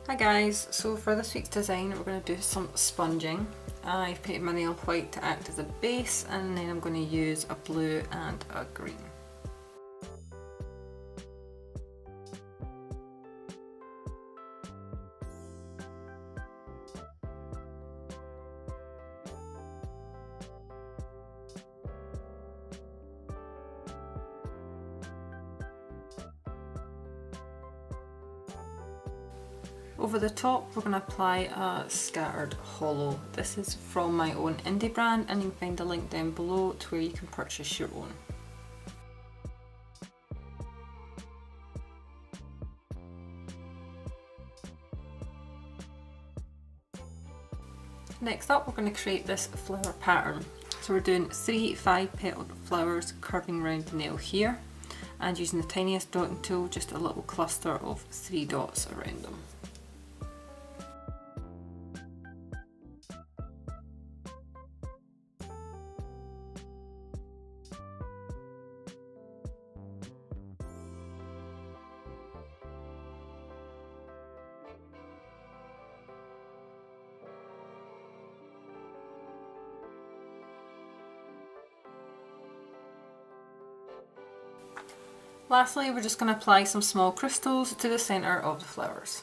Hi guys, so for this week's design we're going to do some sponging. I've painted my nail white to act as a base, and then I'm going to use a blue and a green. Over the top we're going to apply a scattered hollow. This is from my own indie brand, and you can find a link down below to where you can purchase your own. Next up we're going to create this flower pattern. So we're doing 3 5-petaled flowers curving around the nail here, and using the tiniest dotting tool, just a little cluster of 3 dots around them. Lastly, we're just going to apply some small crystals to the centre of the flowers.